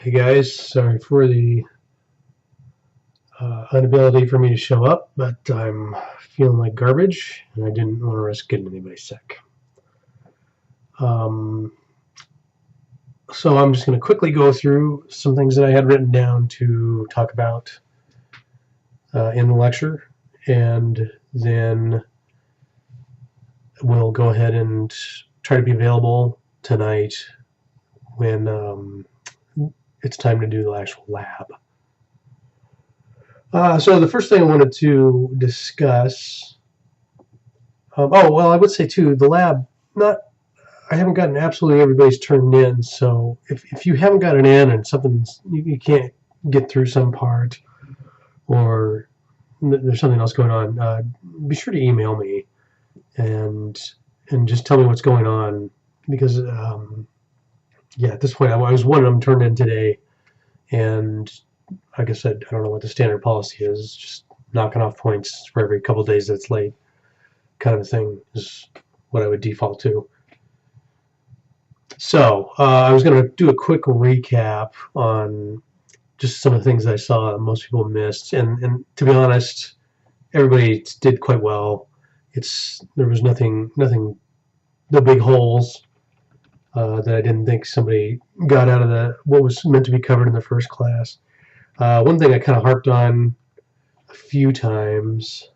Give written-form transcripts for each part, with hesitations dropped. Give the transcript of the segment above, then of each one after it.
Hey guys, sorry for the inability for me to show up, but I'm feeling like garbage and I didn't want to risk getting anybody sick. So I'm just going to quickly go through some things that I had written down to talk about in the lecture, and then we'll go ahead and try to be available tonight when it's time to do the actual lab. So the first thing I wanted to discuss, I would say too, the lab, I haven't gotten absolutely everybody's turned in, so if you haven't got it in and you can't get through some part, or there's something else going on, be sure to email me and just tell me what's going on, because at this point I was one of them turned in today, and like I said, I don't know what the standard policy is, just knocking off points for every couple of days that's late kind of a thing is what I would default to. So I was going to do a quick recap on just some of the things I saw most people missed, and to be honest, everybody did quite well. There was no big holes that I didn't think somebody got out of what was meant to be covered in the first class. One thing I kind of harped on a few times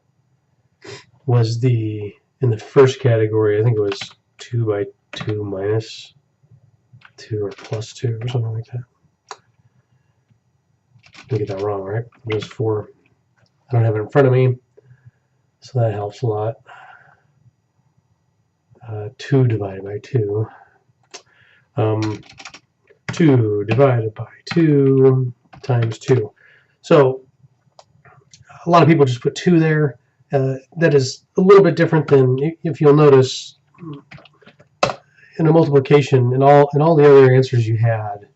was in the first category, I think it was 2 by 2 minus 2 or plus 2 or something like that. Didn't get that wrong, right? It was 4. I don't have it in front of me, so that helps a lot. 2 divided by 2. 2 divided by 2 times 2. So a lot of people just put 2 there. That is a little bit different than, if you'll notice, in a multiplication, and all the other answers you had,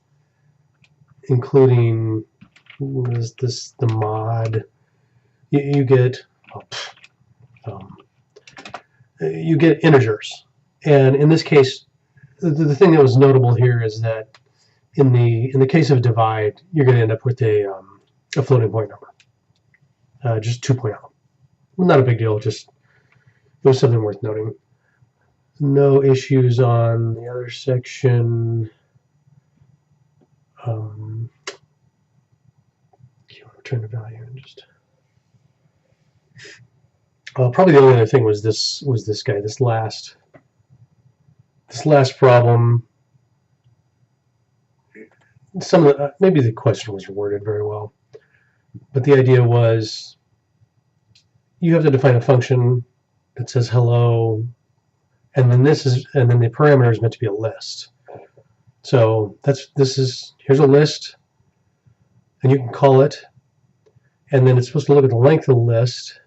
including the mod, you get integers. And in this case, the thing that was notable here is that in the case of a divide, you're going to end up with a floating point number, just 2.0. Not a big deal, just it was something worth noting. No issues on the other section. Return the value and just. Probably the only other thing was this guy, this last problem. Maybe the question was worded very well, but the idea was you have to define a function that says hello, and then the parameter is meant to be a list. So here's a list, and you can call it, and then it's supposed to look at the length of the list,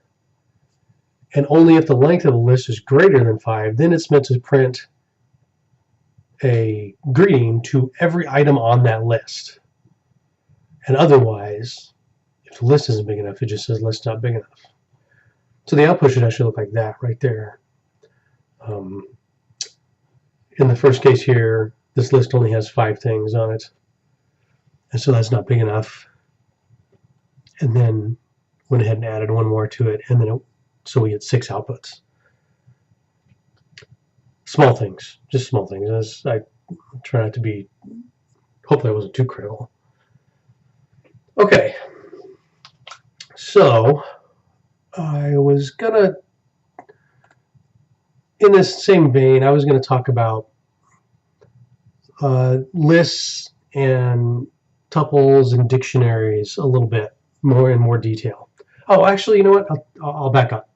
and only if the length of the list is greater than 5, then it's meant to print a greeting to every item on that list. And otherwise, if the list isn't big enough, it just says list not big enough. So the output should actually look like that right there. In the first case here, this list only has 5 things on it, and so that's not big enough. And then went ahead and added 1 more to it, and then so we get 6 outputs. Small things, just small things. As I try not to be, hopefully I wasn't too critical. Okay, so I was gonna, in this same vein, I was gonna talk about lists and tuples and dictionaries a little bit more in more detail. Oh, actually, you know what? I'll back up.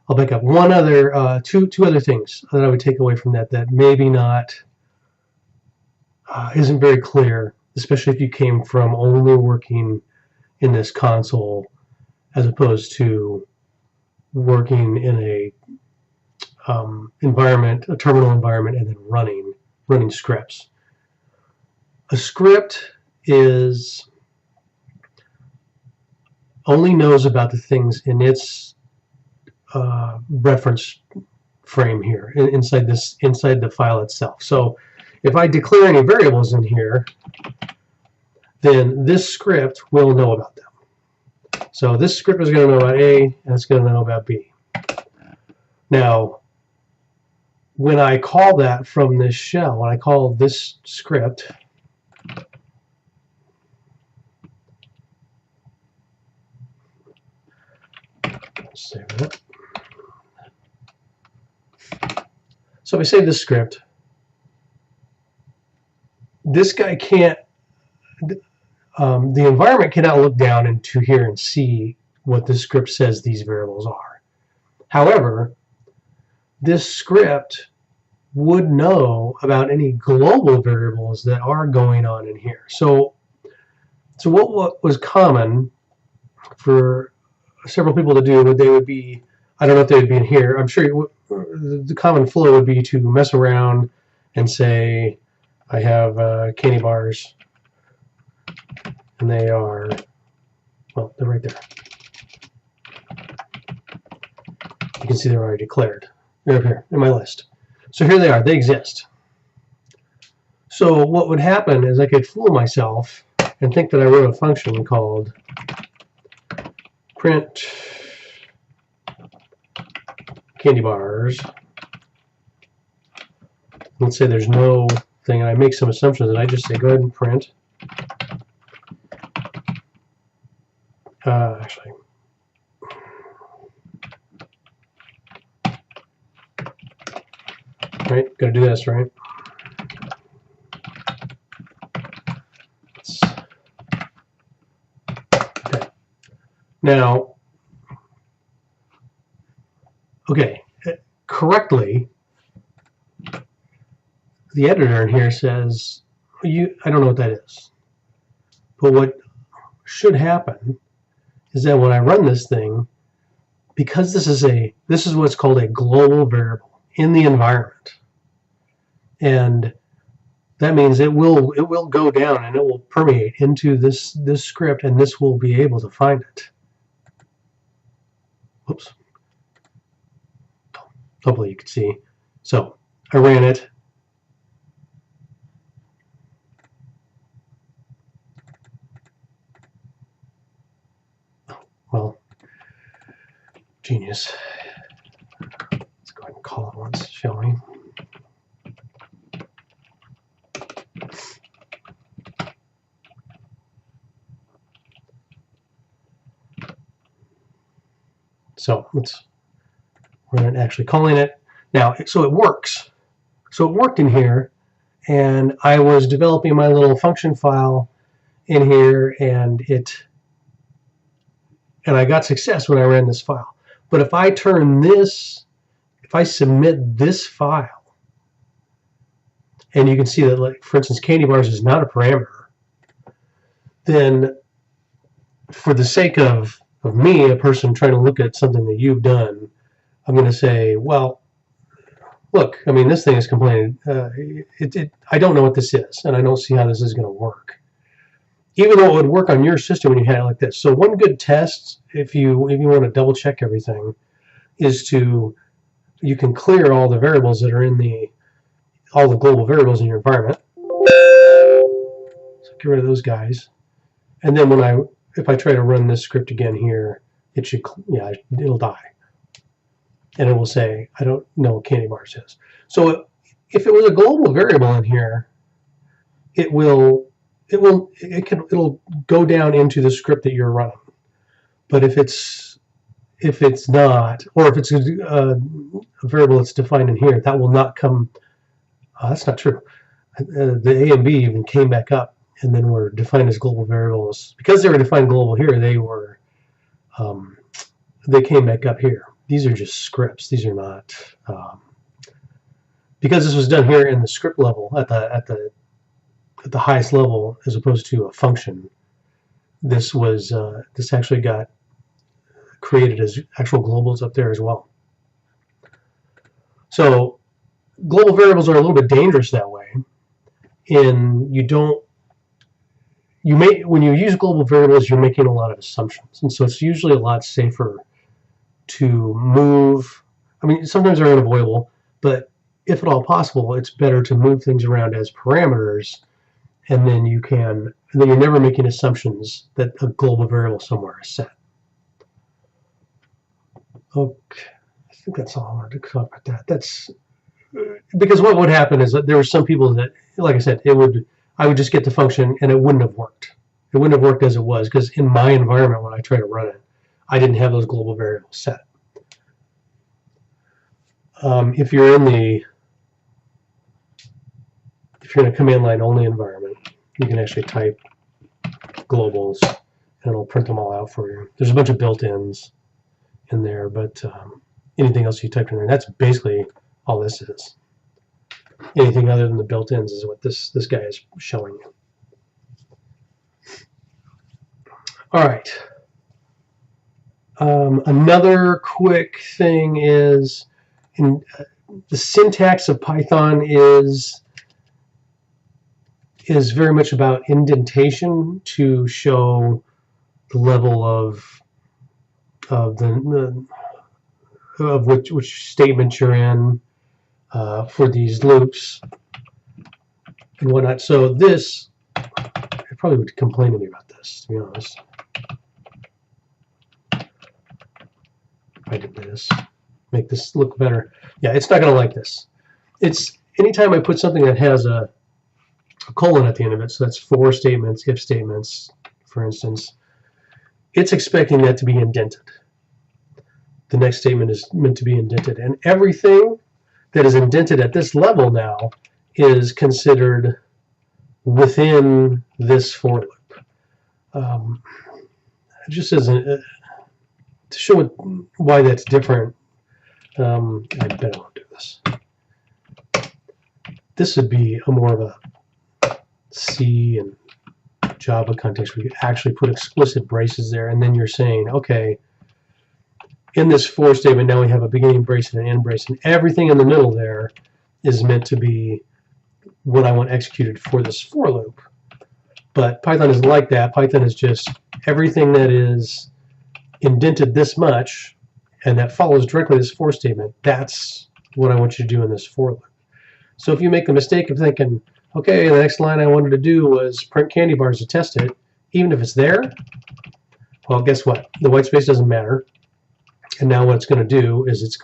One other, two other things that I would take away from that maybe not isn't very clear, especially if you came from only working in this console as opposed to working in a environment, a terminal environment, and then running scripts. A script only knows about the things in its reference frame here inside the file itself. So if I declare any variables in here, then this script will know about them. So this script is going to know about A, and it's going to know about B. Now, when I call that from this shell, when I call this script, save it. So if I save this script, this guy can't, the environment cannot look down into here and see what this script says these variables are. However, this script would know about any global variables that are going on in here. So what was common for several people to do, they would be, I don't know if they would be in here, I'm sure the common flow would be to mess around and say, I have candy bars, and they are, well, they're right there. You can see they're already declared. They're up here in my list. So here they are, they exist. So what would happen is I could fool myself and think that I wrote a function called print candy bars. Let's say there's no thing, and I make some assumptions, and I just say go ahead and print. Actually, right, gotta do this, right? Okay. Now, okay, correctly, the editor in here says, I don't know what that is. But what should happen is that when I run this thing, because this is what's called a global variable in the environment, and that means it will go down and it will permeate into this script, and this will be able to find it. Oops. Hopefully you can see. So I ran it. Well, genius. Let's go ahead and call it once, shall we? So we're not actually calling it. Now, so it works. So it worked in here, and I was developing my little function file in here, and I got success when I ran this file. But if I turn this, if I submit this file, and you can see that, like, for instance, candy bars is not a parameter, then for the sake of me, a person trying to look at something that you've done, I'm going to say, well, look, I mean, this thing is complaining. I don't know what this is, and I don't see how this is going to work. Even though it would work on your system when you had it like this. So one good test, if you want to double check everything, is you can clear all the variables that are in all the global variables in your environment. So get rid of those guys, and then if I try to run this script again here, it'll die, and it will say I don't know what candy bars is. So if it was a global variable in here, it'll go down into the script that you're running. But if it's not, or if it's a variable that's defined in here, that will not come. That's not true. The A and B even came back up, and then were defined as global variables. Because they were defined global here, they came back up here. These are just scripts. These are not, because this was done here in the script level at the highest level as opposed to a function. This actually got created as actual globals up there as well. So global variables are a little bit dangerous that way. When you use global variables, you're making a lot of assumptions, and so it's usually a lot safer to move. I mean, sometimes they're unavoidable, but if at all possible, it's better to move things around as parameters and then you're never making assumptions that a global variable somewhere is set. Okay, I think that's all I wanted to talk about that. That's because what would happen is that there were some people that, like I said, I would just get the function and it wouldn't have worked. It wouldn't have worked as it was because in my environment when I try to run it, I didn't have those global variables set. If you're in a command line only environment, you can actually type globals and it'll print them all out for you. There's a bunch of built-ins in there, but anything else you typed in there, that's basically all this is. Anything other than the built-ins is what this guy is showing you. All right. Another quick thing is the syntax of Python is very much about indentation to show the level of which statement you're in for these loops and whatnot. So this, it probably would complain to me about this, to be honest. If I did this, make this look better. Yeah, it's not going to like this. It's anytime I put something that has a colon at the end of it, so that's for statements, if statements, for instance, it's expecting that to be indented. The next statement is meant to be indented, and everything that is indented at this level now is considered within this for loop. Just as to show why that's different, I bet I won't do this. This would be more of a C and Java context where you actually put explicit braces there, and then you're saying, okay, in this for statement now we have a beginning brace and an end brace, and everything in the middle there is meant to be what I want executed for this for loop. But Python isn't like that. Python is just everything that is indented this much and that follows directly this for statement, that's what I want you to do in this for loop. So if you make the mistake of thinking, okay, the next line I wanted to do was print candy bars to test it, even if it's there, well, guess what? The white space doesn't matter. And now what it's going to do is it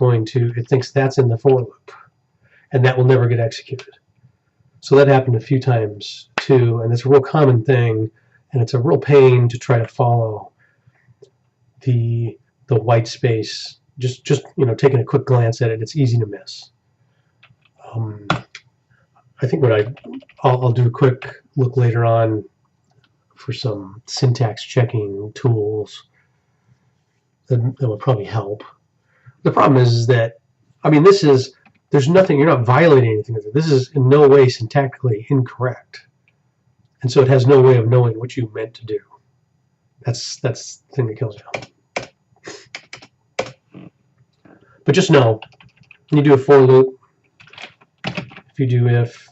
thinks that's in the for loop, and that will never get executed. So that happened a few times too, and it's a real common thing, and it's a real pain to try to follow the white space. Just taking a quick glance at it, it's easy to miss. I think I'll do a quick look later on for some syntax checking tools that would probably help. The problem is that, I mean, there's nothing, you're not violating anything. This is in no way syntactically incorrect. And so it has no way of knowing what you meant to do. That's the thing that kills you. But just know, when you do a for loop, if you do if,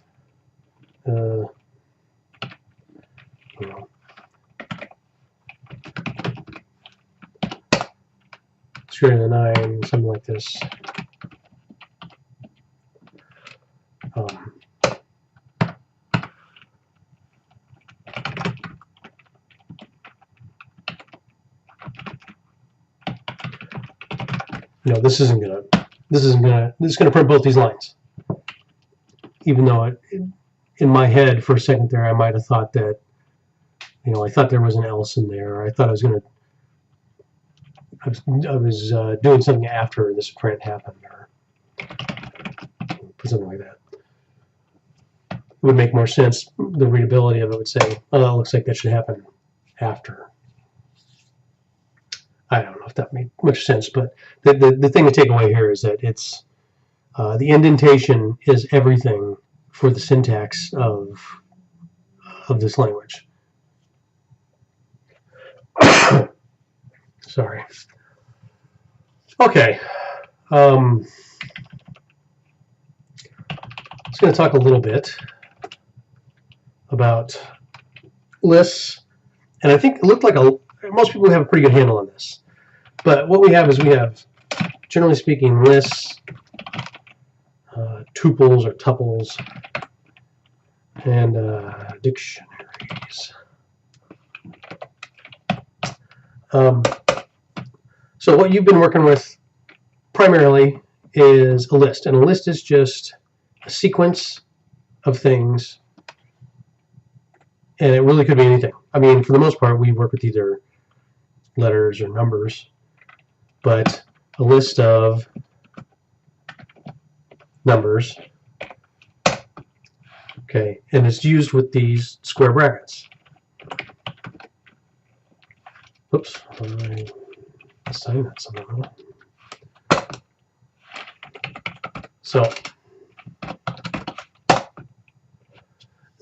it's greater than 9, something like this. No, this is gonna print both these lines. Even though in my head for a second there I might have thought that, I thought there was an else in there. Or I thought I was doing something after this print happened, or something like that. It would make more sense. The readability of it would say, oh, it looks like that should happen after. I don't know if that made much sense, but the thing to take away here is that it's the indentation is everything for the syntax of this language. Sorry. Okay. I'm just going to talk a little bit about lists, and I think it looked like most people have a pretty good handle on this. But what we have is generally speaking, lists, tuples or tuples, and dictionaries. So what you've been working with primarily is a list, and a list is just a sequence of things, and it really could be anything. I mean, for the most part, we work with either letters or numbers, but a list of numbers, okay, and it's used with these square brackets. Oops, I assigned that somehow. So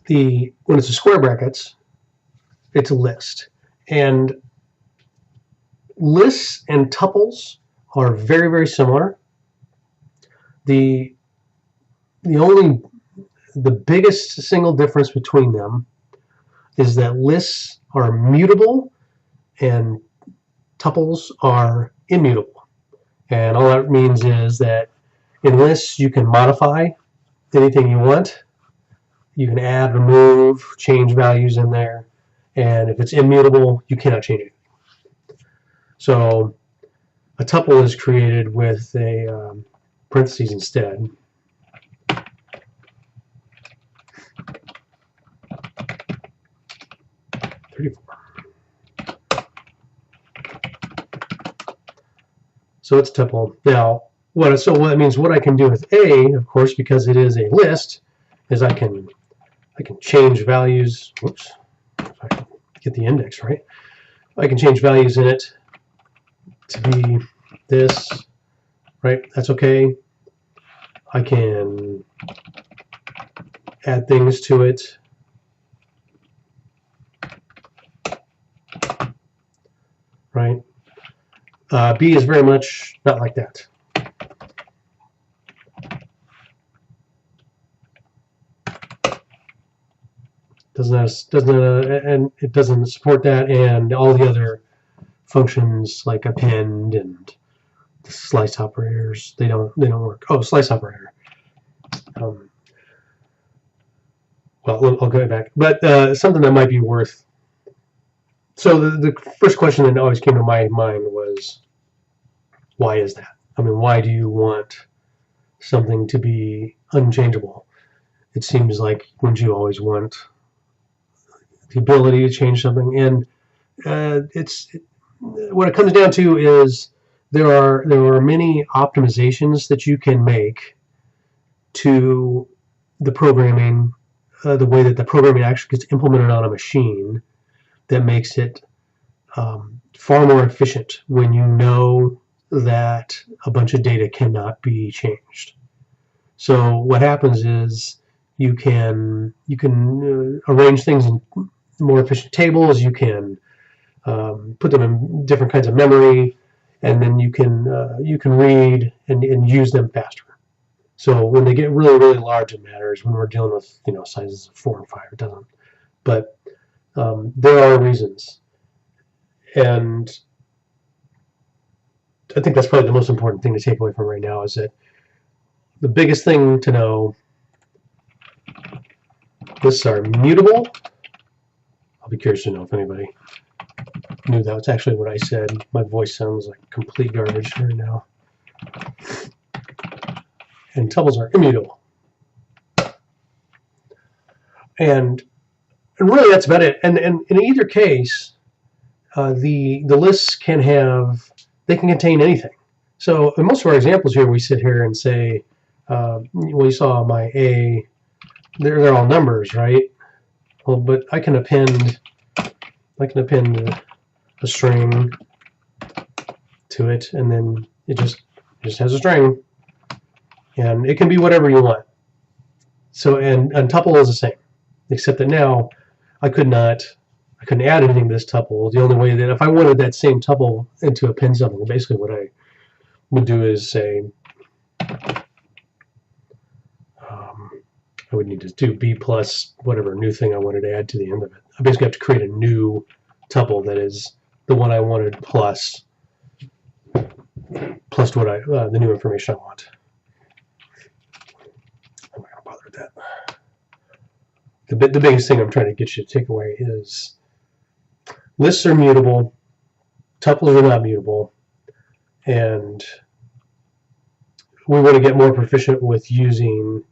when it's a square brackets, it's a list, and lists and tuples are very, very similar. The biggest single difference between them is that lists are mutable and tuples are immutable. And all that means is that in lists you can modify anything you want. You can add, remove, change values in there. And if it's immutable, you cannot change it. So a tuple is created with a parentheses instead. So it's tuple. Now, what that means what I can do with A, of course, because it is a list, is I can change values. Whoops, if I can get the index right. I can change values in it to be this, right? That's okay. I can add things to it. Right? B is very much not like that. And it doesn't support that, and all the other functions like append and slice operators, they don't work. Oh, slice operator. Well, I'll go back, but something that might be worth. So the first question that always came to my mind was, why is that? I mean, why do you want something to be unchangeable? It seems like, wouldn't you always want the ability to change something? And what it comes down to is there are many optimizations that you can make to the programming, the way that the programming actually gets implemented on a machine, that makes it far more efficient when you know that a bunch of data cannot be changed. So what happens is you can arrange things in more efficient tables. You can put them in different kinds of memory, and then you can read and use them faster. So when they get really, really large, it matters. When we're dealing with sizes of 4 and 5, it doesn't. But there are reasons, and I think that's probably the most important thing to take away from right now, is that the biggest thing to know: lists are mutable. I'll be curious to know if anybody knew that was actually what I said. My voice sounds like complete garbage right now. And tuples are immutable. And really, that's about it. And in either case, the lists can contain anything. So in most of our examples here, we sit here and say, well, you saw my A, they're all numbers, right? Well, but I can append a string to it, and then it just has a string, and it can be whatever you want. So and tuple is the same, except that now I couldn't add anything to this tuple. The only way that if I wanted that same tuple into append something, basically what I would do is say I would need to do B plus whatever new thing I wanted to add to the end of it. I basically have to create a new tuple that is the one I wanted plus what the new information I want. I'm not going to bother with that. the biggest thing I'm trying to get you to take away is lists are mutable, tuples are not mutable, and we want to get more proficient with using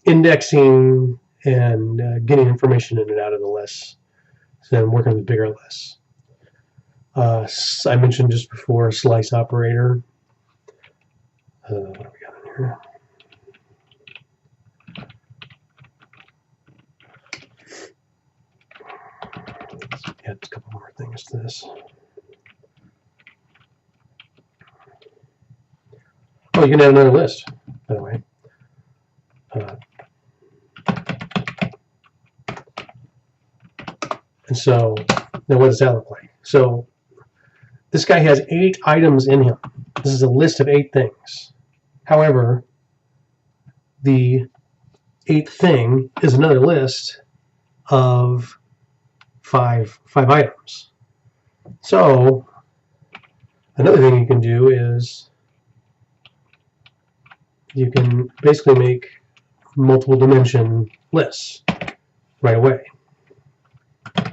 indexing and getting information in and out of the lists, than working with bigger lists. I mentioned just before slice operator. What do we got in here? Let's add a couple more things to this. Oh, you can add another list, by the way. And so, now what does that look like? So, this guy has 8 items in him. This is a list of 8 things. However, the 8th thing is another list of five items. So, another thing you can do is you can basically make multiple dimension lists right away. Wow,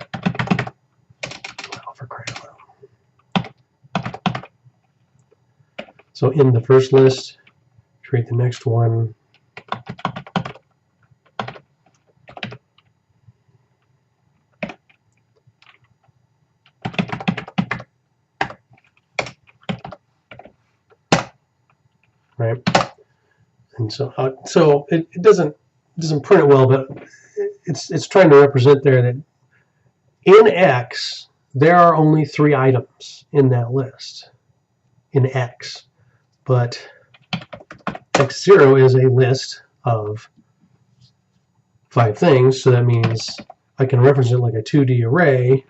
for crying out loud. So in the first list, create the next one. Right, and so it doesn't print it well, but it's trying to represent there that in X there are only 3 items in that list in X, but X0 is a list of 5 things, so that means I can reference it like a 2D array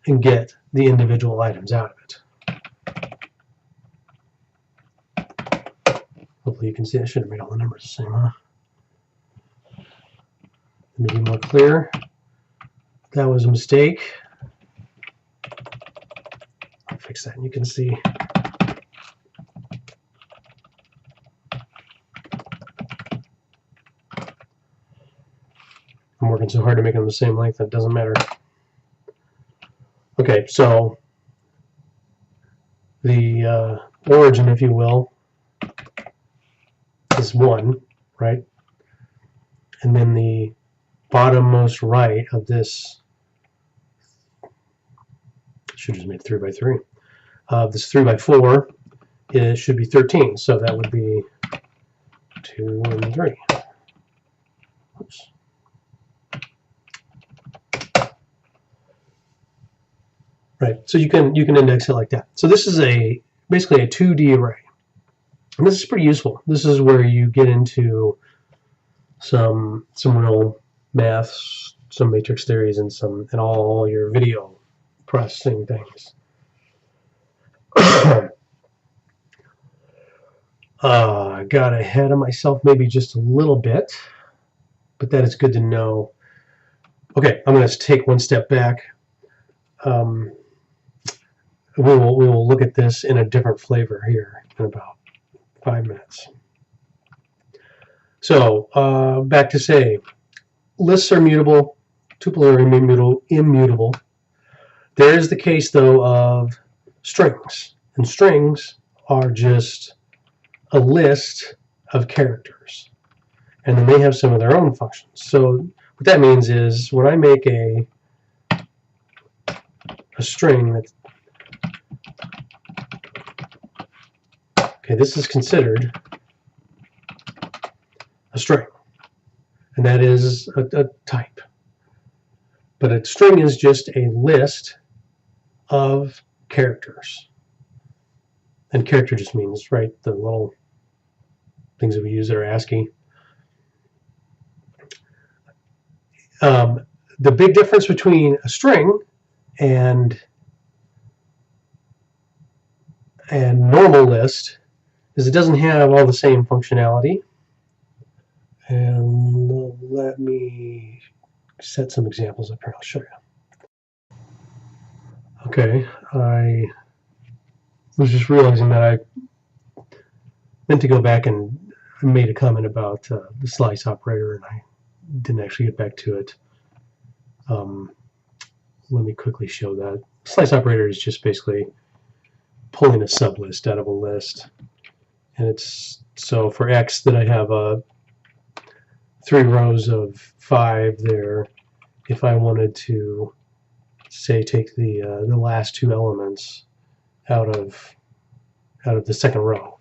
and get the individual items out of it. Hopefully you can see I should have made all the numbers the same, huh? Let me be more clear. That was a mistake. I'll fix that and you can see. I'm working so hard to make them the same length that it doesn't matter. Okay, so the origin, if you will, is 1, right? And then the bottommost right of this, should just make 3 by 3. This 3 by 4, it should be 13, so that would be 2 and 3. Oops. Right, so you can index it like that. So this is basically a 2D array. And this is pretty useful. This is where you get into some real math, some matrix theories, and all your video processing things. I got ahead of myself maybe just a little bit, but that is good to know. Okay, I'm going to take one step back. We will look at this in a different flavor here in about 5 minutes. So back to say, lists are mutable, tuples are immutable. There is the case though of strings, and strings are just a list of characters, and then they have some of their own functions. So what that means is when I make a string that's okay, this is considered a string, and that is a type. But a string is just a list of characters. And character just means, right, the little things that we use that are ASCII. The big difference between a string and normal list is it doesn't have all the same functionality. And let me set some examples up here. I'll show you. Okay, I was just realizing that I meant to go back and made a comment about the slice operator, and I didn't actually get back to it. Let me quickly show that. Slice operator is just basically pulling a sublist out of a list. And it's so for X that I have 3 rows of 5 there. If I wanted to, say, take the last 2 elements out of the second row.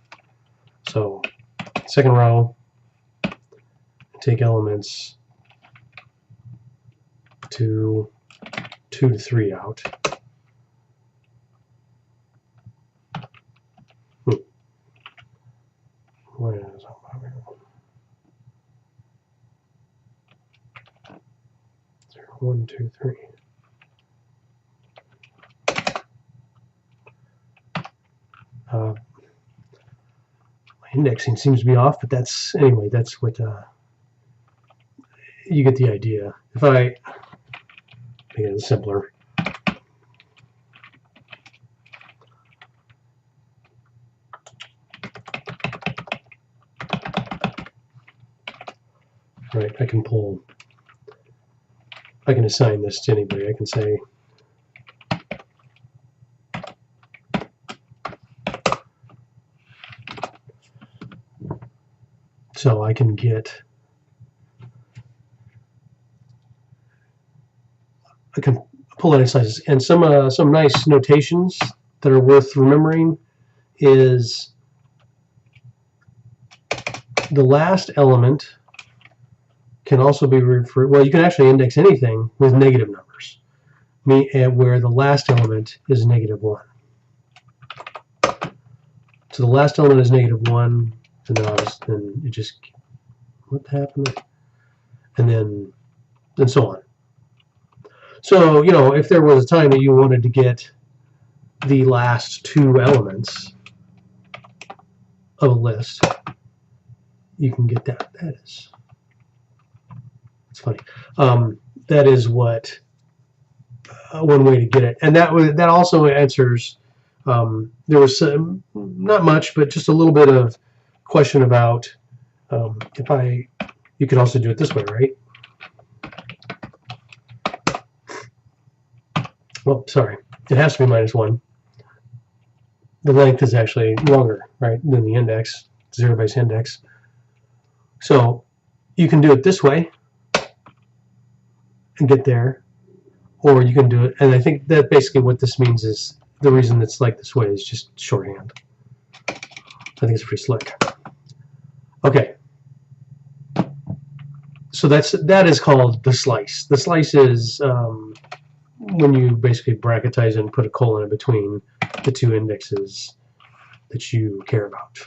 So second row, take elements 2 to 3 out. Where is it? 1, 2, 3. My indexing seems to be off, but that's anyway. That's what you get the idea. If I make it simpler. Right, I can assign this to anybody. I can say so I can get pull any sizes, and some nice notations that are worth remembering is the last element can also be referred. Well, you can actually index anything with negative numbers, where the last element is -1. So the last element is -1, and then it just what happened, and so on. So if there was a time that you wanted to get the last 2 elements of a list, you can get that. It's funny. That is what one way to get it, and that also answers. There was not much, but just a little bit of question about you could also do it this way, right? Well, sorry, it has to be -1. The length is actually longer, right, than the index, 0 base index. So you can do it this way and get there, or you can do it, and I think that basically what this means is the reason it's like this way is just shorthand. I think it's pretty slick. Okay, so that is called the slice. The slice is when you basically bracketize and put a colon in between the 2 indexes that you care about.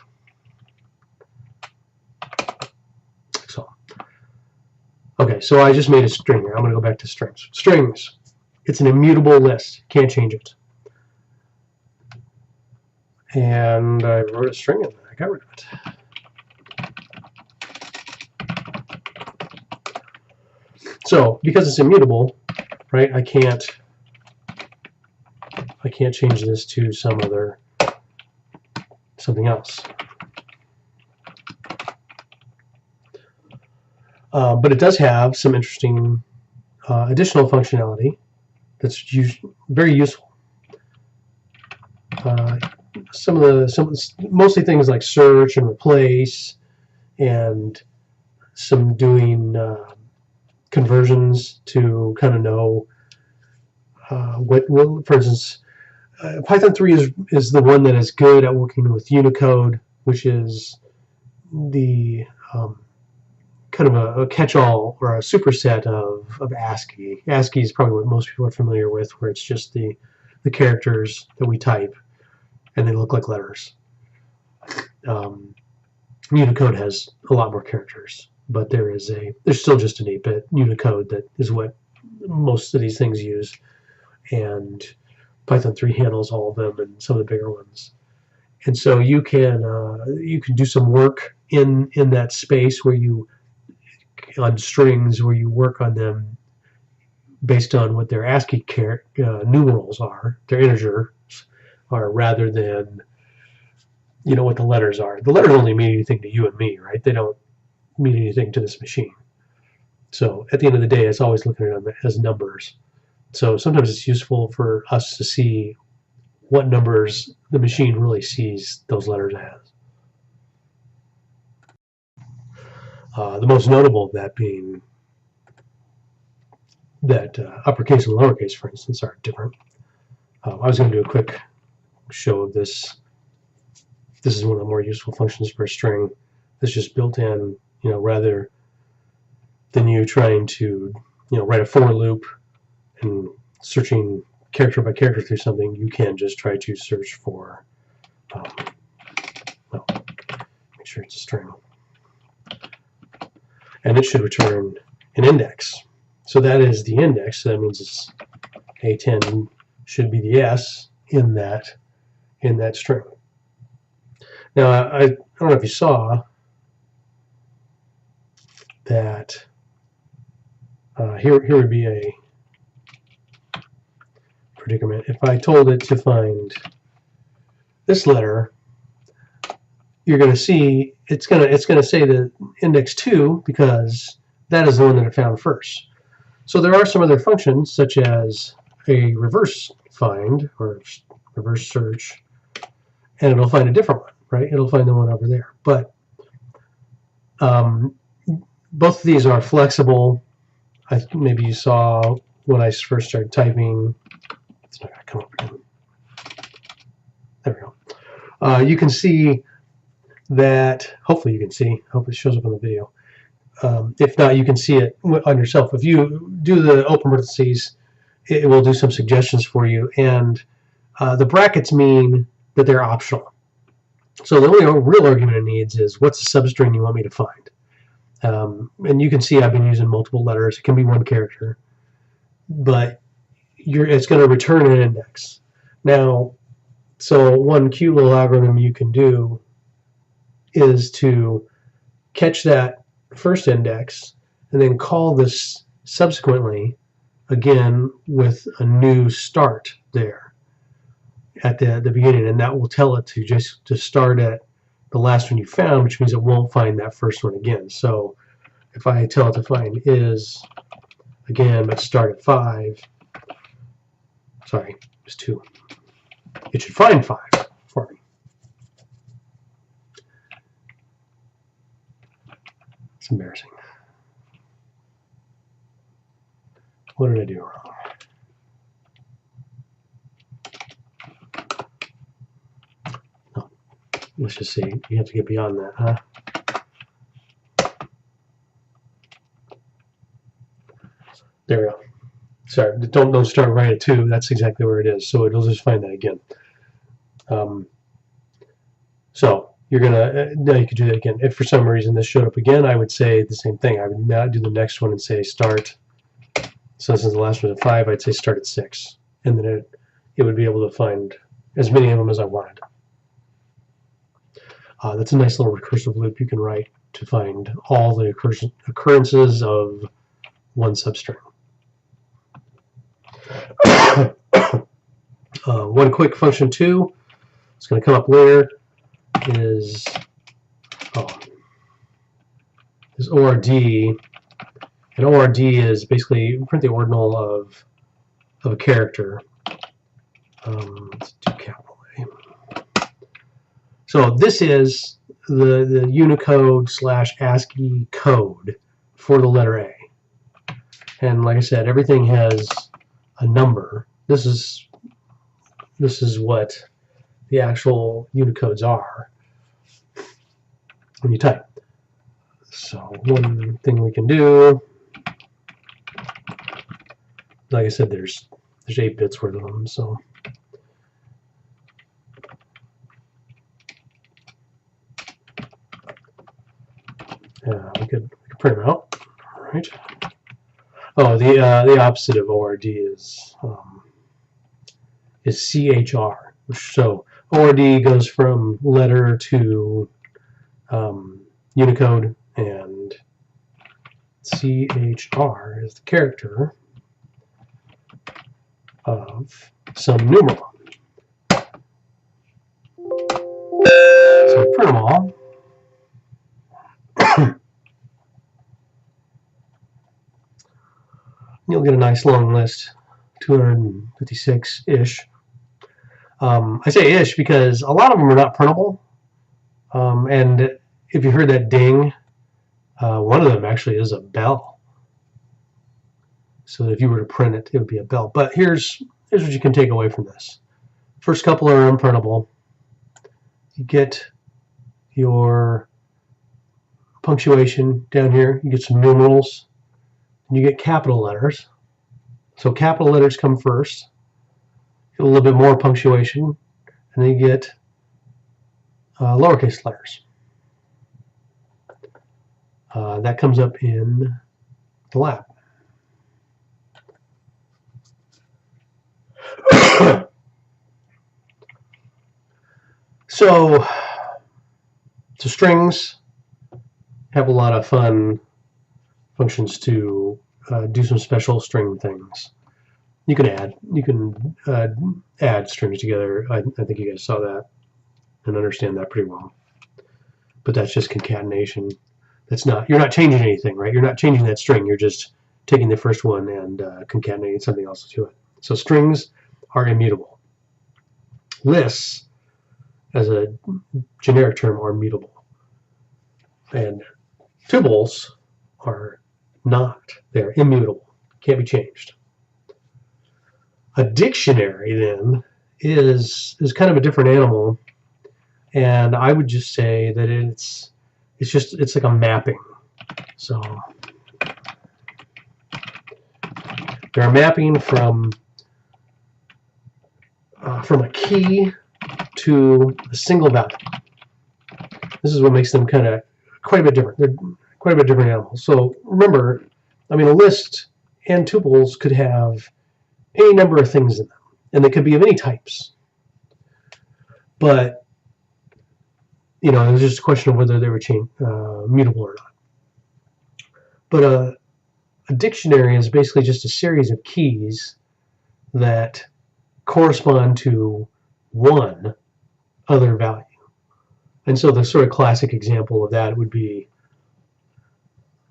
So, okay, so I just made a string here. I'm going to go back to strings. Strings. It's an immutable list. Can't change it. And I wrote a string in there. I got rid of it. So, because it's immutable, right, I can't change this to something else. But it does have some interesting additional functionality that's very useful. Mostly things like search and replace, and some doing conversions to kind of know for instance, Python 3 is the one that is good at working with Unicode, which is the kind of a catch-all or a superset of ASCII. ASCII is probably what most people are familiar with, where it's just the characters that we type, and they look like letters. Unicode has a lot more characters, but there's still just an 8-bit Unicode that is what most of these things use, and Python 3 handles all of them and some of the bigger ones. And so you can do some work in that space where on strings, where you work on them based on what their ASCII numerals are, their integers are, rather than you know what the letters are. The letters only mean anything to you and me, right? They don't mean anything to this machine. So at the end of the day, it's always looking at them as numbers. So sometimes it's useful for us to see what numbers the machine really sees those letters as. The most notable of that being that uppercase and lowercase, for instance, are different. I was going to do a quick show of this. This is one of the more useful functions for a string. It's just built in, rather than you trying to, write a for loop and searching character by character through something. You can just try to search for, well, make sure it's a string. And it should return an index. So that is the index. So that means it's A10 should be the S in that string. Now I don't know if you saw that here would be a predicament. If I told it to find this letter, you're going to see it's going to say the index 2 because that is the one that it found first. So there are some other functions such as a reverse find or reverse search, and it'll find a different one, right? It'll find the one over there. But both of these are flexible. Maybe you saw when I first started typing. It's not going to come up again. There we go. You can see that, hopefully you can see, I hope it shows up on the video. If not, you can see it on yourself. If you do the open parentheses, it will do some suggestions for you, and the brackets mean that they're optional. So the only real argument it needs is what's the substring you want me to find. And you can see I've been using multiple letters. It can be one character, but it's going to return an index. Now, so one cute little algorithm you can do is to catch that first index and then call this subsequently again with a new start there at the beginning, and that will tell it to start at the last one you found, which means it won't find that first one again. So if I tell it to find is again, but start at 5, sorry, it's 2, it should find 5 for me. It's embarrassing. What did I do wrong? Oh, let's just see. You have to get beyond that, huh? There we go. Sorry, don't start right at 2. That's exactly where it is. So it'll just find that again. So you're gonna now you could do that again. If for some reason this showed up again, I would say the same thing. I would now do the next one and say start. So since the last one was at 5, I'd say start at 6, and then it would be able to find as many of them as I wanted. That's a nice little recursive loop you can write to find all the occurrences of one substring. One quick function too, it's going to come up later, is ORD, and ORD is basically print the ordinal of a character. Let's do capital A. So this is the Unicode / ASCII code for the letter A. And like I said, everything has a number. This is what the actual Unicodes are when you type. So one thing we can do, like I said, there's 8 bits worth of them. So we could print them out. All right. Oh, the opposite of ORD is CHR. So ORD goes from letter to Unicode, and CHR is the character of some numeral. So print them all. You'll get a nice long list, 256-ish. I say ish because a lot of them are not printable. And if you heard that ding, one of them actually is a bell. So if you were to print it, it would be a bell. But here's what you can take away from this. First couple are unprintable. You get your punctuation down here. You get some numerals. And you get capital letters. So capital letters come first. Get a little bit more punctuation. And then you get lowercase letters. That comes up in the lab. So strings have a lot of fun functions to do some special string things. You can add strings together. I think you guys saw that and understand that pretty well. But that's just concatenation. You're not changing anything, right? You're not changing that string. You're just taking the first one and concatenating something else to it. So strings are immutable. Lists, as a generic term, are mutable. And tuples are not. They're immutable. Can't be changed. A dictionary, then, is kind of a different animal. And I would just say that it's like a mapping. So they're a mapping from a key to a single value. This is what makes them kind of quite a bit different. They're quite a bit different animals. So remember, I mean, a list and tuples could have any number of things in them, and they could be of any types. But you know, it was just a question of whether they were mutable or not. But a dictionary is basically just a series of keys that correspond to one other value. And so the sort of classic example of that would be,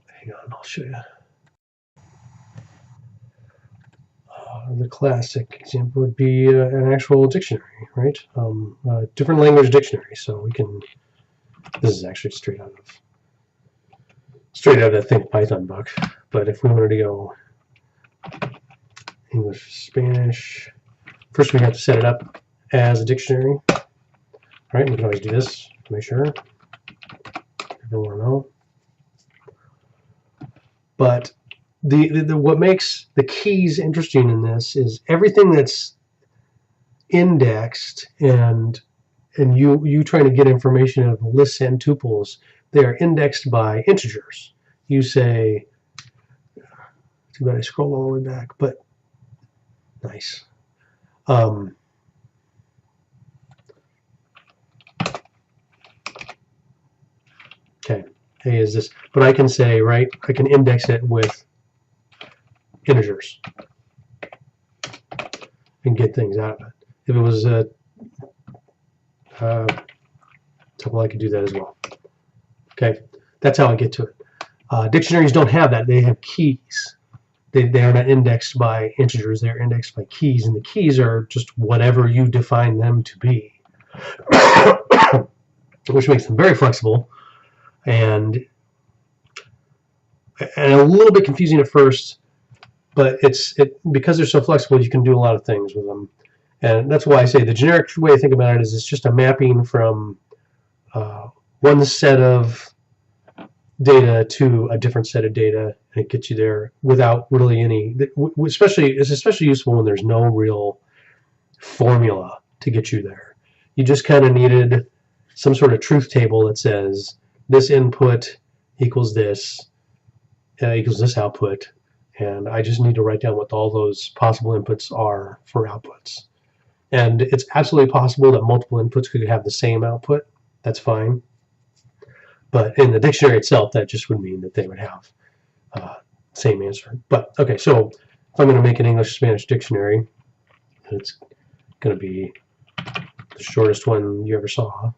hang on, I'll show you. The classic example would be an actual dictionary, right? Different language dictionary. So we can. This is actually straight out of that Think Python book. But if we wanted to go English, Spanish, first we have to set it up as a dictionary. Right? We can always do this to make sure. Everyone know. But what makes the keys interesting in this is everything that's indexed and you trying to get information out of lists and tuples, they are indexed by integers. You say, too bad I scroll all the way back, but nice. Okay, A is this, but I can say, right, I can index it with integers and get things out of it. If it was a tuple, I could do that as well. Okay, that's how I get to it. Dictionaries don't have that. They have keys. They are not indexed by integers. They're indexed by keys, and the keys are just whatever you define them to be, which makes them very flexible and a little bit confusing at first. But because they're so flexible, you can do a lot of things with them. And that's why I say the generic way to think about it is it's just a mapping from one set of data to a different set of data, and it gets you there without really any, it's especially useful when there's no real formula to get you there. You just kind of needed some sort of truth table that says this input equals this output. And I just need to write down what all those possible inputs are for outputs. And it's absolutely possible that multiple inputs could have the same output. That's fine. But in the dictionary itself, that just would mean that they would have same answer. But okay, so if I'm going to make an English-Spanish dictionary, it's going to be the shortest one you ever saw.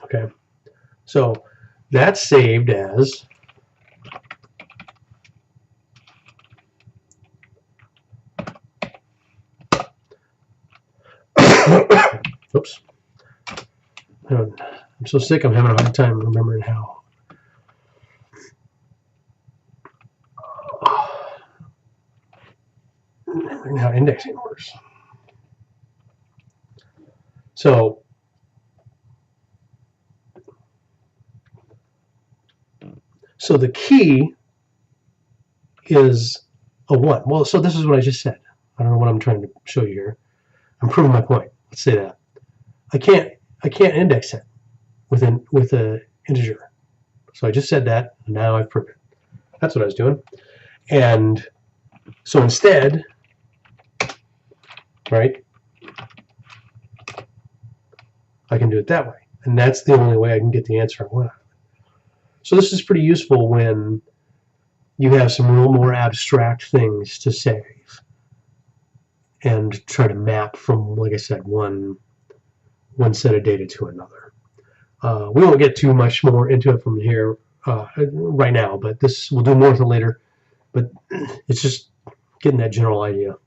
Okay, so that's saved as oops. I'm so sick, I'm having a hard time remembering how indexing works. So the key is a 1. Well, so this is what I just said. I don't know what I'm trying to show you here. I'm proving my point. Let's say that. I can't index it with an integer. So I just said that, and now I've proved it. That's what I was doing. And so instead, right, I can do it that way. And that's the only way I can get the answer I want. So this is pretty useful when you have some real more abstract things to save and try to map from, like I said, one set of data to another. We won't get too much more into it from here right now, but we'll do more with it later. But it's just getting that general idea.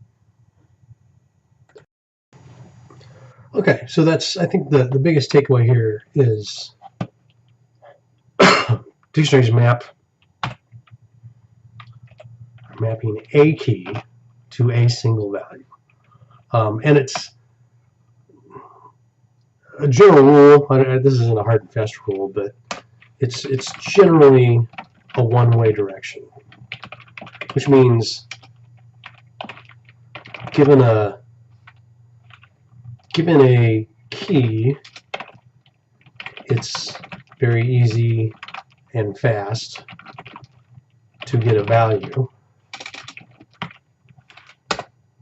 Okay, so that's, I think, the biggest takeaway here is dictionaries mapping a key to a single value. And it's a general rule. This isn't a hard and fast rule, but it's generally a one-way direction, which means given a key, it's very easy and fast to get a value.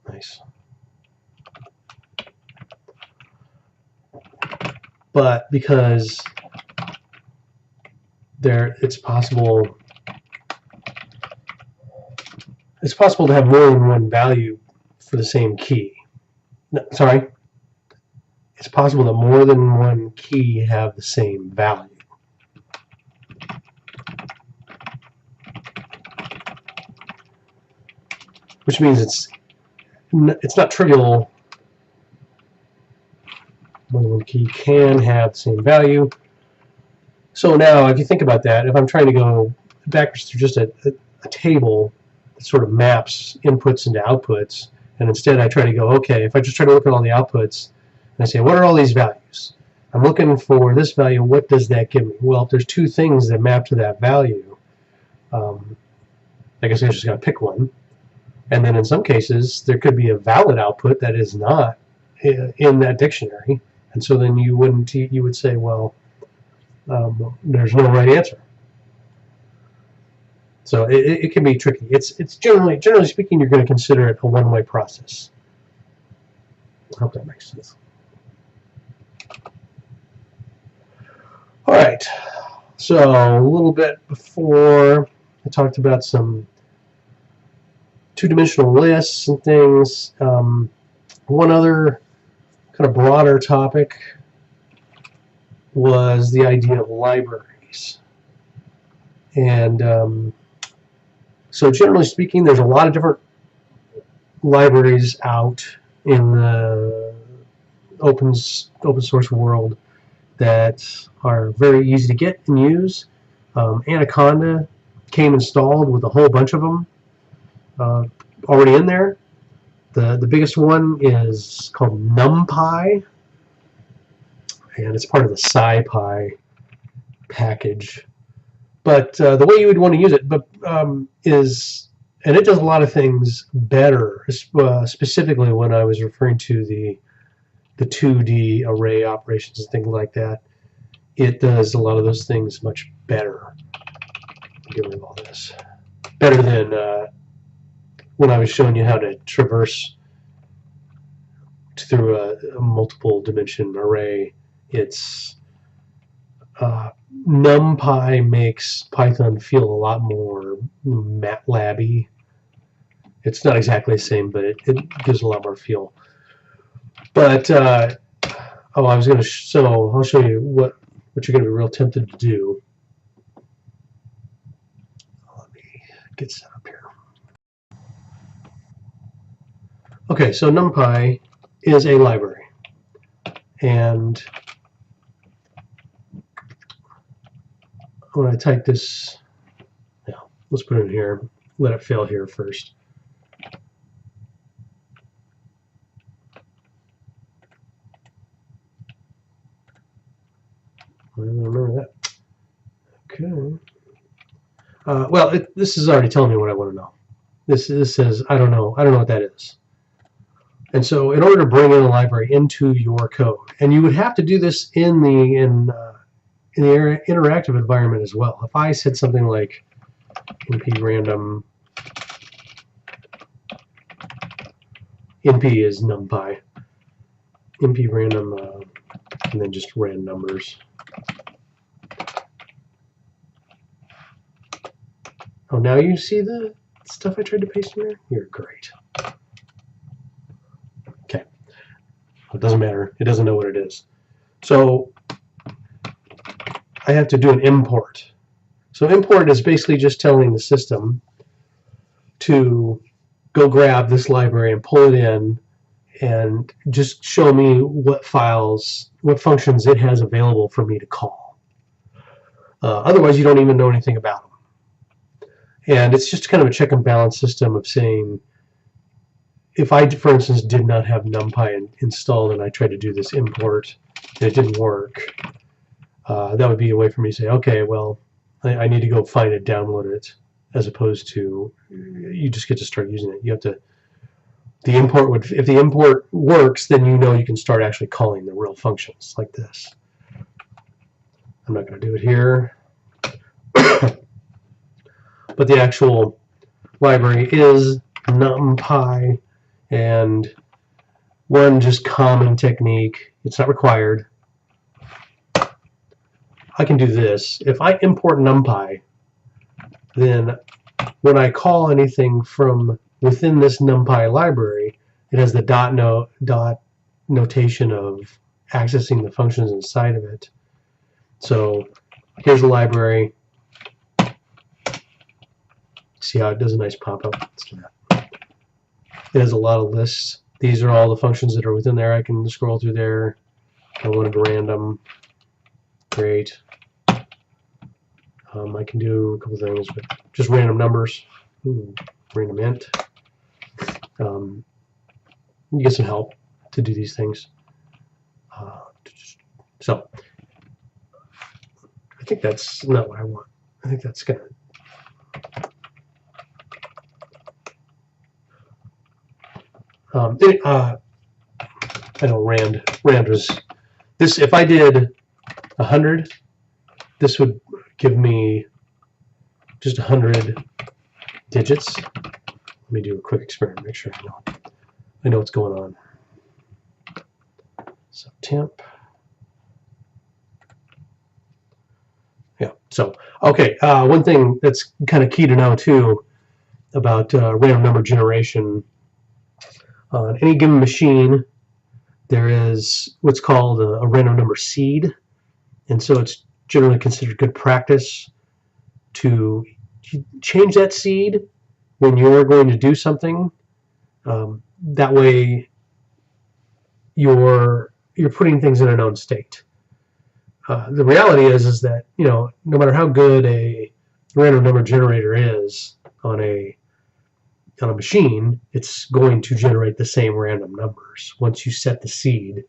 Nice. But because it's possible to have more than one value for the same key. No, sorry. It's possible that more than one key have the same value. Which means it's not trivial. More than one key can have the same value. So now, if you think about that, if I'm trying to go backwards through just a table that sort of maps inputs into outputs, and instead I try to go, okay, if I just try to look at all the outputs, and I say, what are all these values? I'm looking for this value, what does that give me? Well, if there's two things that map to that value, I guess I just got to pick one. And then in some cases, there could be a valid output that is not in that dictionary. And so then you would say, well, there's no right answer. So it can be tricky. It's generally speaking, you're going to consider it a one-way process. I hope that makes sense. All right. So a little bit before, I talked about some two-dimensional lists and things. One other kind of broader topic was the idea of libraries. And so generally speaking, there's a lot of different libraries out in the open source world that are very easy to get and use. Anaconda came installed with a whole bunch of them already in there. The biggest one is called NumPy, and it's part of the SciPy package. But the way you would want to use it is, and it does a lot of things better, specifically when I was referring to the 2D array operations and things like that. It does a lot of those things much better. Get rid of all this. Better than when I was showing you how to traverse through a multiple dimension array. It's NumPy makes Python feel a lot more MATLAB-y, It's not exactly the same, but it gives a lot more feel. But oh, I was going to. So I'll show you what you're going to be real tempted to do. Let me get set up here. Okay, so NumPy is a library, and when I type this, yeah, let's put it in here. Let it fail here first. I remember that. Okay. Well, this is already telling me what I want to know. This says I don't know what that is. And so, in order to bring in a library into your code, and you would have to do this in the interactive environment as well. If I said something like np random, np is numpy, np random, and then just random numbers. Oh, now you see the stuff I tried to paste in there? You're great. Okay. It doesn't matter. It doesn't know what it is. So I have to do an import. So import is basically just telling the system to go grab this library and pull it in and just show me what files, what functions it has available for me to call. Otherwise, you don't even know anything about them. And it's just kind of a check and balance system of saying, if I, for instance, did not have NumPy installed and I tried to do this import and it didn't work, that would be a way for me to say, okay, well, I need to go find it, download it, as opposed to you just get to start using it. You have to, the import would, if the import works, then you know you can start actually calling the real functions like this. I'm not going to do it here. But the actual library is NumPy, and one just common technique, it's not required. I can do this. If I import NumPy, then when I call anything from within this NumPy library, it has the dot notation of accessing the functions inside of it. So here's the library. See how it does a nice pop-up? Let's do that. It has a lot of lists. These are all the functions that are within there. I can scroll through there. I wanted random. Great. I can do a couple things, but just random numbers. Ooh, random int. You get some help to do these things. So I think that's not what I want. I think that's gonna. I know rand was this. If I did 100, this would give me just 100 digits. Let me do a quick experiment, make sure I know what's going on. So temp. Yeah, so, okay, one thing that's kind of key to know too about random number generation. On any given machine, there is what's called a random number seed, and so it's generally considered good practice to change that seed when you're going to do something. That way, you're putting things in a known state. The reality is that no matter how good a random number generator is on a machine, it's going to generate the same random numbers. Once you set the seed,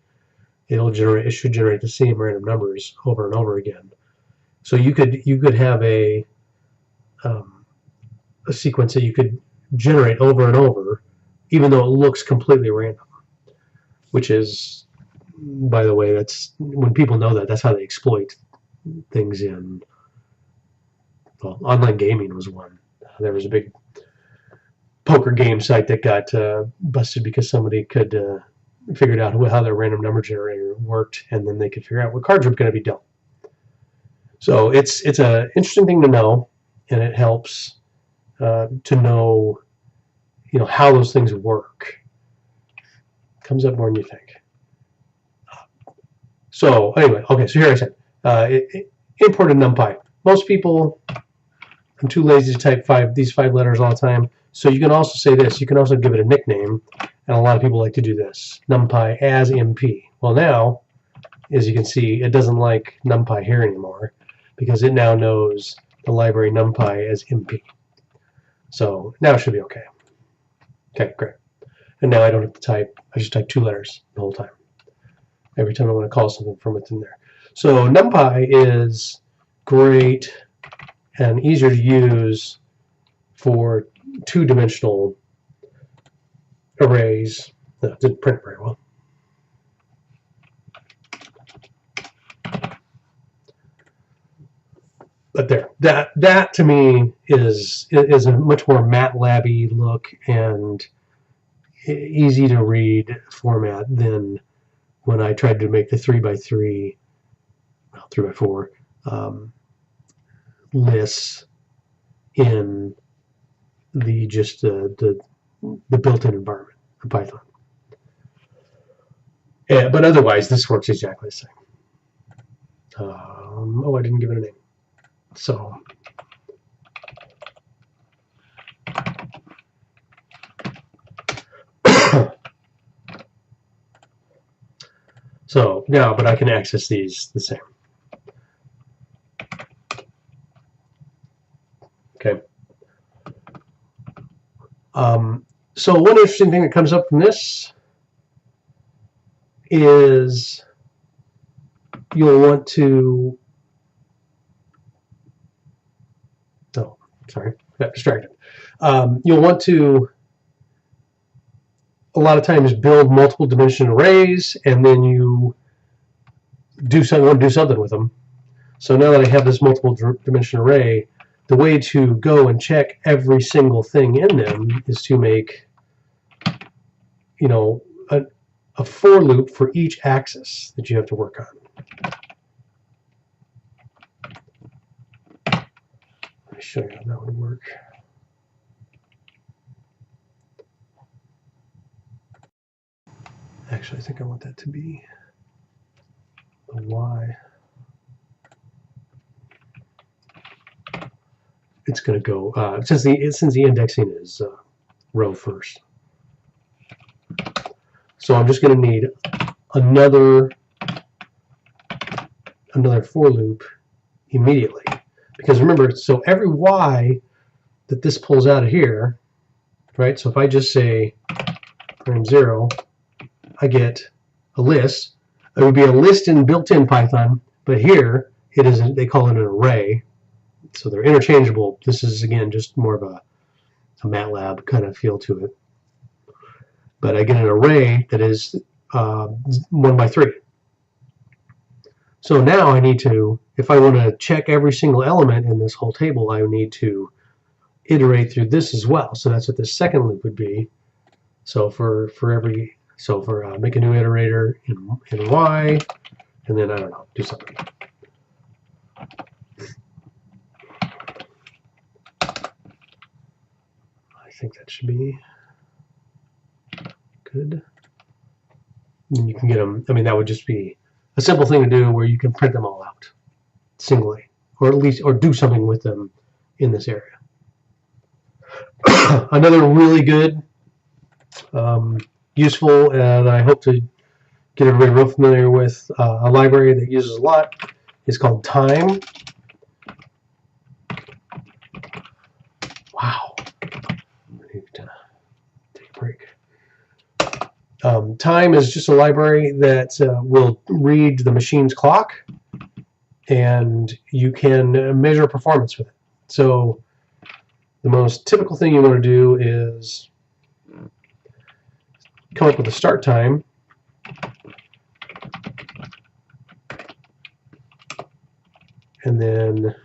it should generate the same random numbers over and over again. So you could have a sequence that you could generate over and over, even though it looks completely random. Which is, by the way, that's when people know that, that's how they exploit things in. Well, online gaming was one. There was a big poker game site that got busted because somebody could figured out how their random number generator worked, and then they could figure out what cards were going to be dealt. So it's an interesting thing to know, and it helps to know how those things work. Comes up more than you think. So anyway, okay, so here I said imported NumPy. Most people, I'm too lazy to type these 5 letters all the time. So you can also say this. You can also give it a nickname, and a lot of people like to do this. NumPy as MP. Well, now, as you can see, it doesn't like NumPy here anymore because it now knows the library NumPy as MP. So now it should be okay. Okay, great. And now I don't have to type. I just type 2 letters the whole time. Every time I want to call something from within there. So NumPy is great and easier to use for 2-dimensional arrays. No, it didn't print very well. But there, that to me is a much more MATLAB-y look and easy to read format than when I tried to make the 3x3, well, 3x4 lists in the built-in environment of Python. Yeah, but otherwise, this works exactly the same. Oh, I didn't give it a name. So now, but I can access these the same. Okay. So one interesting thing that comes up from this is you'll want to, oh, sorry, got distracted. You'll want to, a lot of times, build multiple dimension arrays, and then you do something with them. So now that I have this multiple dimension array, the way to go and check every single thing in them is to make, a for loop for each axis that you have to work on. Let me show you how that would work. Actually, I think I want that to be the Y. It's going to go since the indexing is row first. So I'm just going to need another for loop immediately, because remember, so every Y that this pulls out of here, right? So if I just say prime 0, I get a list. It would be a list in built-in Python, but here it is. They call it an array. So they're interchangeable. This is, again, just more of a MATLAB kind of feel to it. But I get an array that is 1 by 3. So now I need to, if I want to check every single element in this whole table, I need to iterate through this as well. So that's what the second loop would be. So make a new iterator in Y, and then, I don't know, do something. I think that should be good. And you can get them, I mean, that would just be a simple thing to do where you can print them all out singly, or at least, or do something with them in this area. Another really good, useful, and I hope to get everybody real familiar with a library that uses a lot, is called Time. Wow. I need to take a break. Time is just a library that will read the machine's clock, and you can measure performance with it. So the most typical thing you want to do is come up with a start time, and then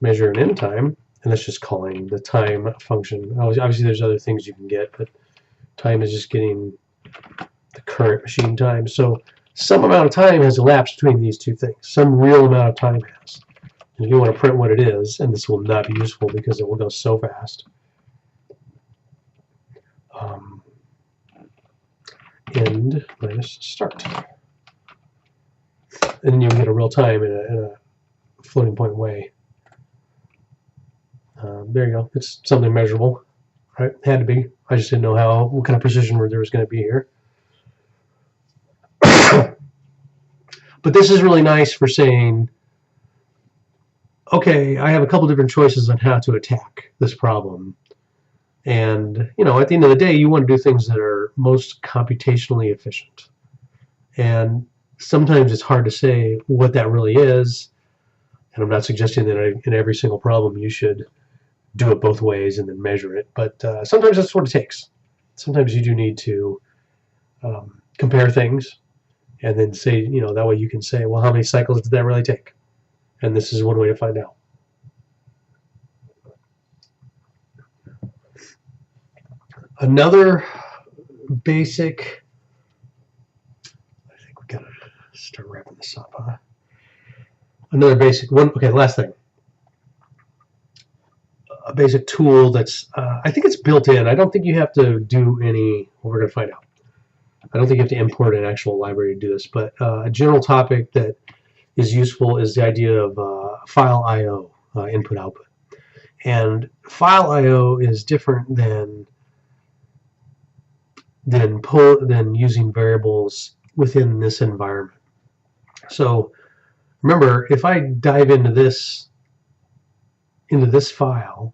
measure an end time, and that's just calling the time function. Obviously there's other things you can get, but time is just getting the current machine time. So some amount of time has elapsed between these two things. Some real amount of time has. And if you want to print what it is, and this will not be useful because it will go so fast, end minus start. And then you can get a real time in a floating point way. There you go. It's something measurable. Right? Had to be. I just didn't know what kind of precision there was going to be here. But this is really nice for saying, okay, I have a couple different choices on how to attack this problem. And, you know, at the end of the day, you want to do things that are most computationally efficient. And sometimes it's hard to say what that really is. And I'm not suggesting that in every single problem you should do it both ways and then measure it. But sometimes that's what it takes. Sometimes you do need to compare things and then say, you know, that way you can say, well, how many cycles did that really take? And this is one way to find out. Another basic, I think we gotta start wrapping this up, huh? Another basic one, okay, last thing. A basic tool that's, I think it's built in. I don't think you have to do any, well, we're gonna find out. I don't think you have to import an actual library to do this, but a general topic that is useful is the idea of file I/O, input-output. And file I/O is different than using variables within this environment. So remember, if I dive into this file,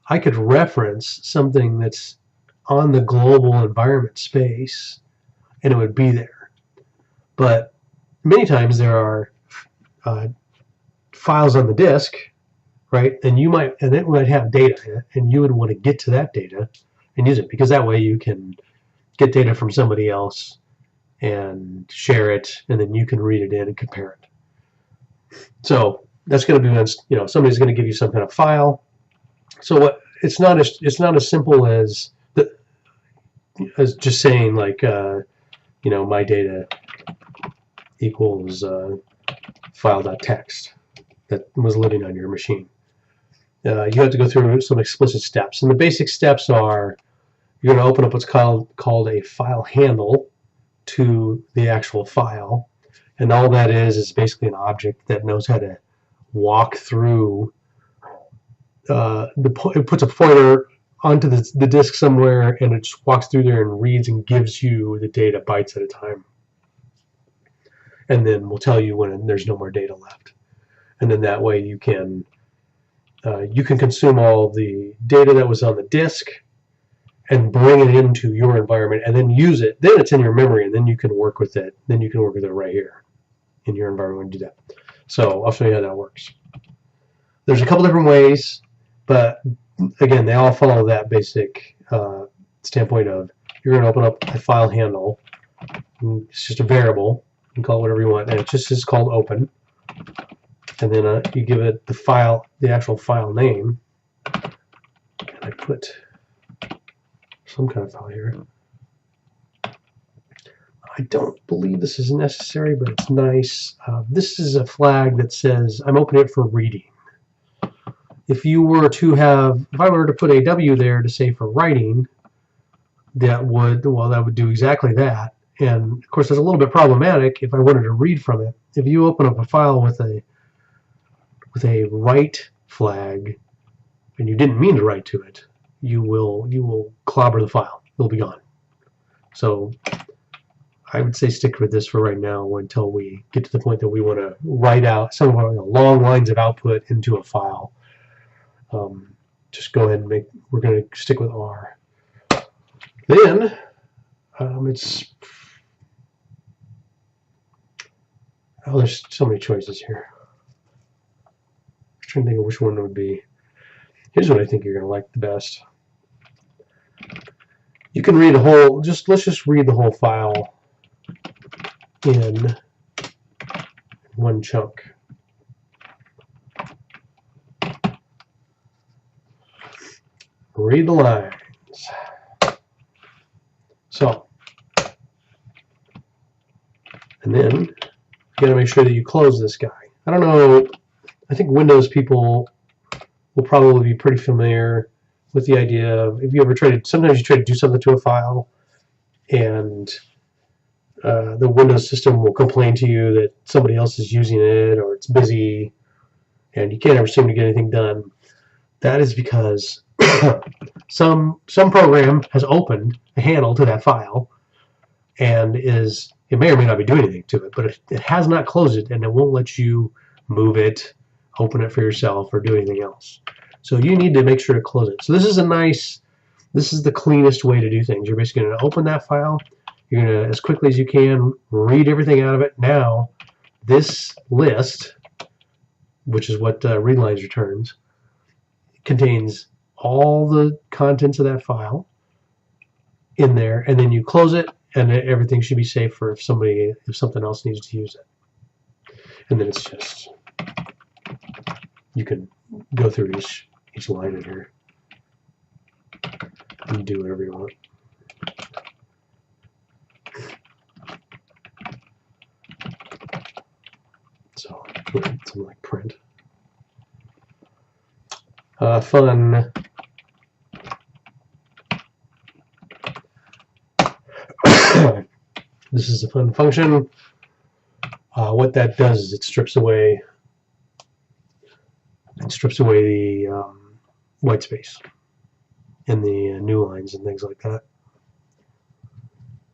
I could reference something that's on the global environment space, and it would be there. But many times there are files on the disk, right? And it might have data in it, and you would want to get to that data and use it, because that way you can get data from somebody else and share it, and then you can read it in and compare it. So that's going to be when, you know, somebody's going to give you some kind of file. So it's not as simple as just saying like you know, my data equals file.txt that was living on your machine. You have to go through some explicit steps, and the basic steps are you're going to open up what's called a file handle to the actual file, and all that is basically an object that knows how to walk through. It puts a pointer onto the disk somewhere, and it just walks through there and reads and gives you the data bytes at a time, and then we'll tell you when there's no more data left. And then that way you can consume all the data that was on the disk and bring it into your environment and then use it. Then it's in your memory, and then you can work with it. Then you can work with it right here in your environment and do that. So I'll show you how that works. There's a couple different ways, but again, they all follow that basic standpoint of you're going to open up a file handle. It's just a variable. You can call it whatever you want, and it just is called open. And then you give it the actual file name. And I put some kind of file here. I don't believe this is necessary, but it's nice. This is a flag that says I'm opening it for reading. If I were to put a W there to say for writing, that would do exactly that. And of course, that's a little bit problematic if I wanted to read from it. If you open up a file with a write flag and you didn't mean to write to it, you will clobber the file. It'll be gone. So I would say stick with this for right now until we get to the point that we want to write out some of our long lines of output into a file. Just go ahead and we're going to stick with R. Then there's so many choices here. I'm trying to think of which one it would be. Here's what I think you're going to like the best. You can read let's just read the whole file in one chunk. Read the lines. So, and then you got to make sure that you close this guy. I don't know. I think Windows people will probably be pretty familiar with the idea of, if you ever try to, sometimes you try to do something to a file, and the Windows system will complain to you that somebody else is using it, or it's busy, and you can't ever seem to get anything done. That is because some program has opened a handle to that file, and it may or may not be doing anything to it, but it has not closed it, and it won't let you move it, open it for yourself, or do anything else. So you need to make sure to close it. So this is the cleanest way to do things. You're basically going to open that file. You're going to, as quickly as you can, read everything out of it. Now, this list, which is what readlines returns, contains all the contents of that file in there, and then you close it, and everything should be safe for if something else needs to use it. And then it's just, you can go through each line in here and do whatever you want. So something like print. Fun. This is a fun function. What that does is it strips away the white space in the new lines and things like that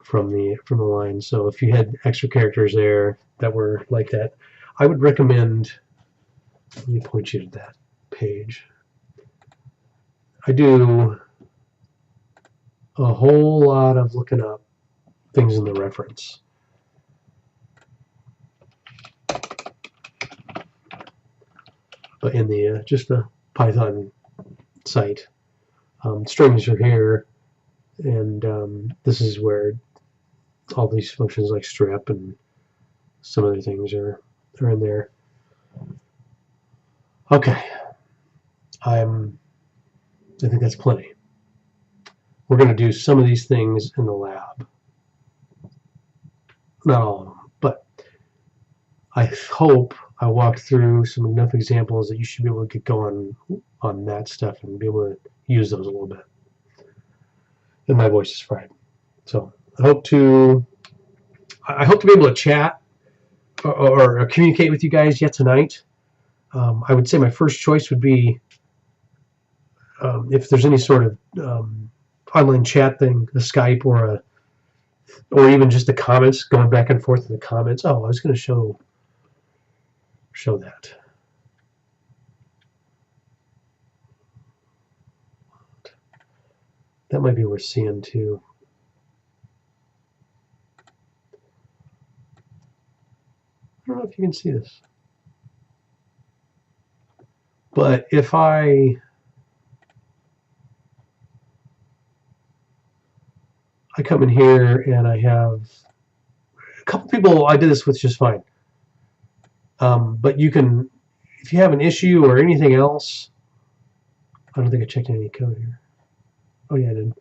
from the line. So if you had extra characters there that were like that, I would recommend. Let me point you to that page. I do a whole lot of looking up things in the reference. But in the just the Python site, strings are here, and this is where all these functions like strip and some other things are in there. Okay, I think that's plenty. We're going to do some of these things in the lab. Not all of them, but I hope I walked through some enough examples that you should be able to get going on that stuff and be able to use those a little bit. And my voice is fried. So I hope to be able to chat or communicate with you guys yet tonight. I would say my first choice would be if there's any sort of online chat thing, a Skype or even just the comments, going back and forth in the comments. Oh, I was going to show that. That might be worth seeing too. I don't know if you can see this, but if I come in here and I have a couple people I did this with just fine. But you can, if you have an issue or anything else, I don't think I checked any code here. Oh yeah, I did.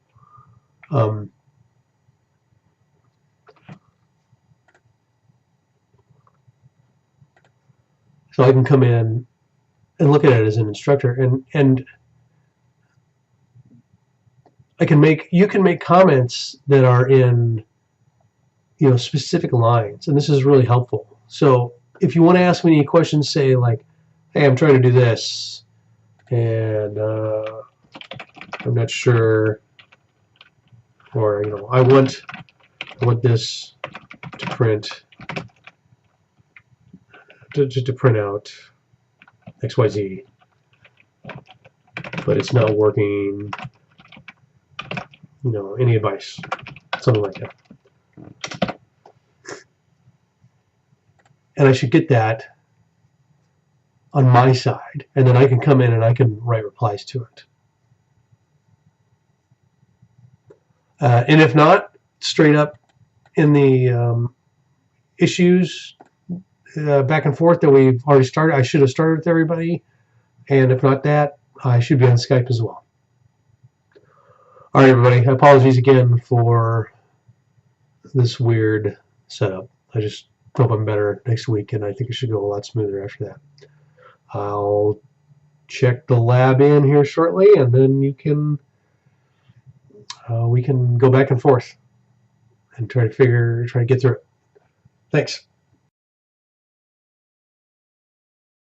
So I can come in and look at it as an instructor, and you can make comments that are in specific lines, and this is really helpful. So if you want to ask me any questions, say like, hey, I'm trying to do this, and I'm not sure, or I want this to print to print out XYZ, but it's not working. Any advice, something like that. And I should get that on my side, and then I can come in and I can write replies to it. And if not, straight up in the issues back and forth that we've already started, I should have started with everybody. And if not that, I should be on Skype as well. All right, everybody. Apologies again for this weird setup. I just hope I'm better next week, and I think it should go a lot smoother after that. I'll check the lab in here shortly, and then you can we can go back and forth and try to get through it. Thanks.